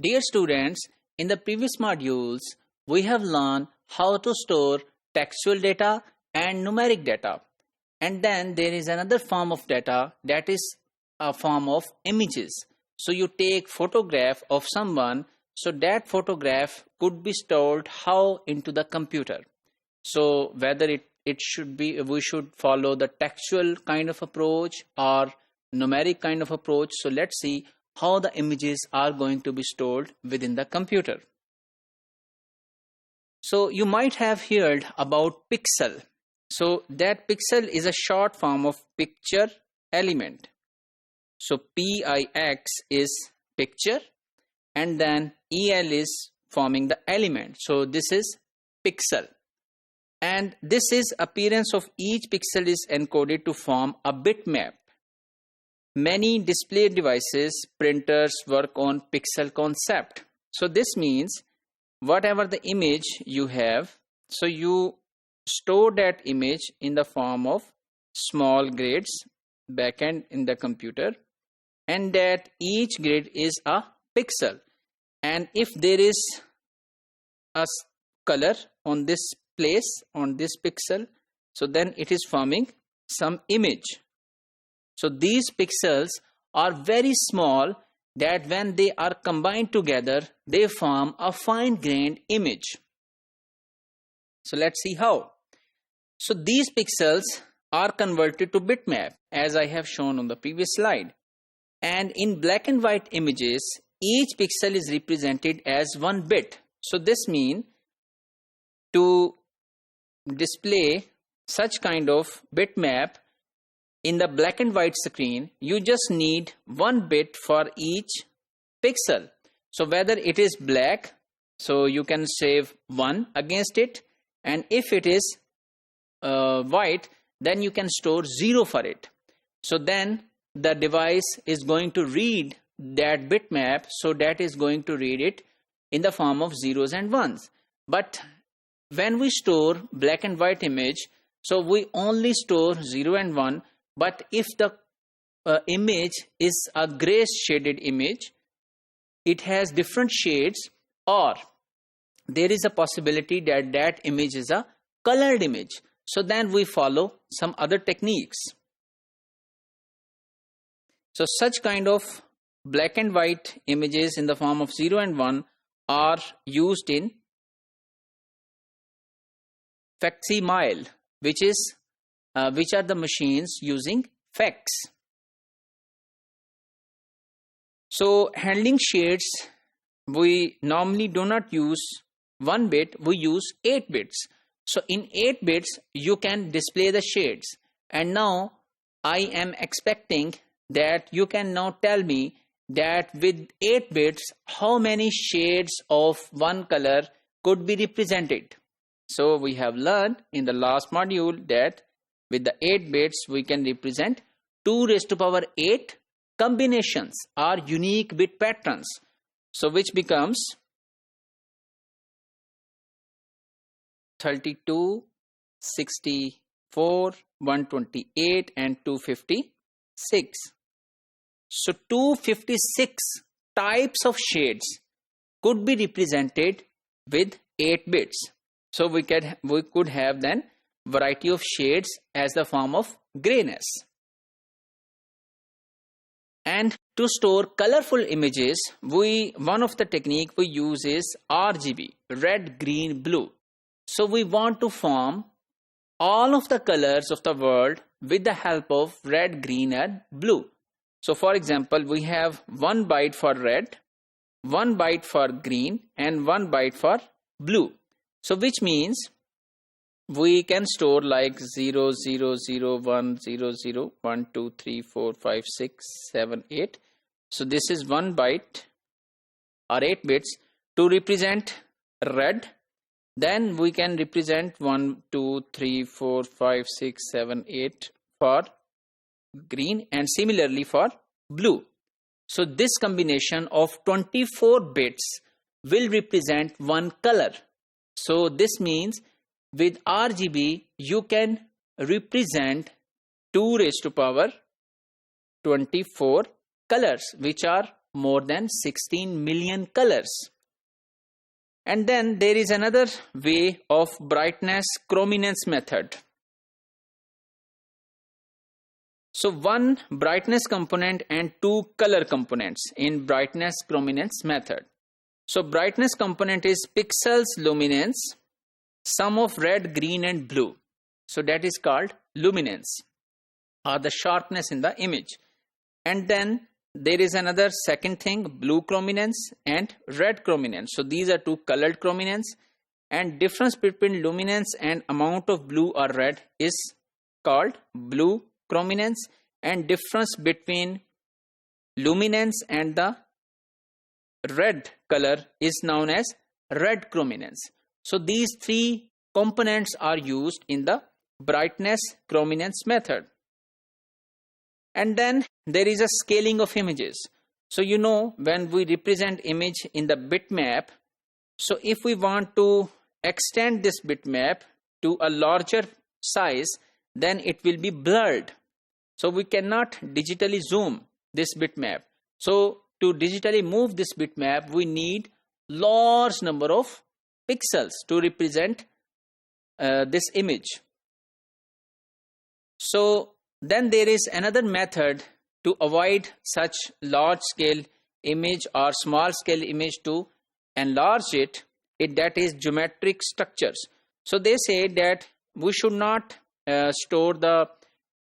Dear students, in the previous modules, we have learned how to store textual data and numeric data. And then there is another form of data, that is a form of images. So you take photograph of someone, so that photograph could be stored how into the computer. So whether it should be, we should follow the textual kind of approach or numeric kind of approach. So let's see how the images are going to be stored within the computer. So you might have heard about pixel. So that pixel is a short form of picture element. So PIX is picture and then EL is forming the element. So this is pixel. And this is appearance of each pixel is encoded to form a bitmap. Many display devices, printers work on pixel concept. So this means whatever the image you have, so you store that image in the form of small grids backend in the computer, and that each grid is a pixel. And if there is a color on this place, on this pixel, so then it is forming some image. So these pixels are very small that when they are combined together, they form a fine-grained image. So let's see how. So these pixels are converted to bitmap as I have shown on the previous slide. And in black and white images, each pixel is represented as 1 bit. So this means to display such kind of bitmap in the black and white screen, you just need 1 bit for each pixel. So whether it is black, so you can save 1 against it, and if it is white, then you can store 0 for it. So then the device is going to read that bitmap, so that is going to read it in the form of zeros and ones. But when we store black and white image, so we only store 0 and 1. But if the image is a gray shaded image, it has different shades, or there is a possibility that that image is a colored image. So then we follow some other techniques. So such kind of black and white images in the form of 0 and 1 are used in facsimile, which are the machines using fax. So handling shades, we normally do not use 1 bit, we use 8 bits. So in 8 bits, you can display the shades. And now I am expecting that you can now tell me that with 8 bits, how many shades of one color could be represented. So we have learned in the last module that with the 8 bits, we can represent 2 raised to power 8 combinations or unique bit patterns. So which becomes 32, 64, 128 and 256. So 256 types of shades could be represented with 8 bits. So we could have then variety of shades as the form of grayness. And to store colorful images, one of the technique we use is RGB, red, green, blue. So we want to form all of the colors of the world with the help of red, green and blue. So for example, we have 1 byte for red, 1 byte for green and 1 byte for blue. So which means we can store like 0, 0, 0, 1, 0, 0, 1, 2, 3, 4, 5, 6, 7, 8. So this is 1 byte or 8 bits to represent red. Then we can represent 1, 2, 3, 4, 5, 6, 7, 8 for green and similarly for blue. So this combination of 24 bits will represent one color. So this means with RGB, you can represent 2 raised to power 24 colors, which are more than 16 million colors. And then there is another way of brightness chrominance method. So one brightness component and two color components in brightness chrominance method. So brightness component is pixels luminance, sum of red, green and blue. So that is called luminance, or the sharpness in the image. And then there is another second thing, blue chrominance and red chrominance. So these are two colored chrominance, and difference between luminance and amount of blue or red is called blue chrominance, and difference between luminance and the red color is known as red chrominance. So these three components are used in the brightness chrominance method. And then there is a scaling of images. So you know, when we represent image in the bitmap, so if we want to extend this bitmap to a larger size, then it will be blurred. So we cannot digitally zoom this bitmap. So to digitally move this bitmap, we need large number of pixels to represent this image. So then there is another method to avoid such large scale image or small scale image to enlarge it, that is geometric structures. So they say that we should not store the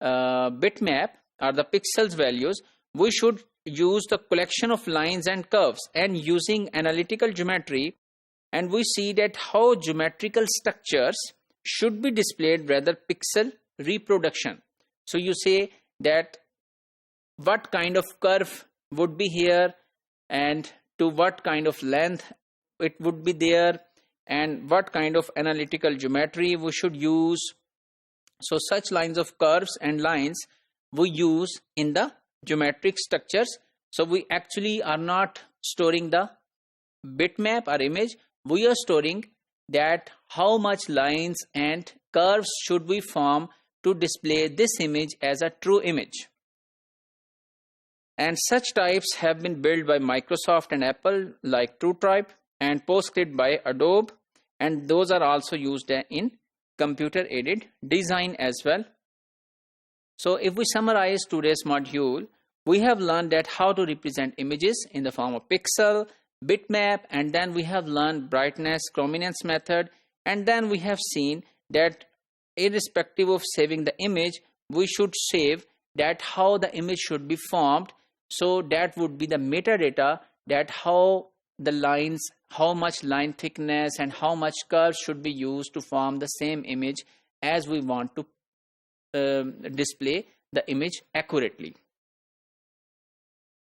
bitmap or the pixels values. We should use the collection of lines and curves and using analytical geometry, and we see that how geometrical structures should be displayed rather pixel reproduction. So you say that what kind of curve would be here and to what kind of length it would be there, and what kind of analytical geometry we should use. So such lines of curves and lines we use in the geometric structures. So we actually are not storing the bitmap or image, we are storing that how much lines and curves should we form to display this image as a true image. And such types have been built by Microsoft and Apple, like TrueType, and PostScript by Adobe, and those are also used in computer aided design as well. So if we summarize today's module, we have learned that how to represent images in the form of pixel, bitmap, and then we have learned brightness chrominance method, and then we have seen that irrespective of saving the image, we should save that how the image should be formed. So that would be the metadata, that how the lines, how much line thickness and how much curves should be used to form the same image as we want to display the image accurately.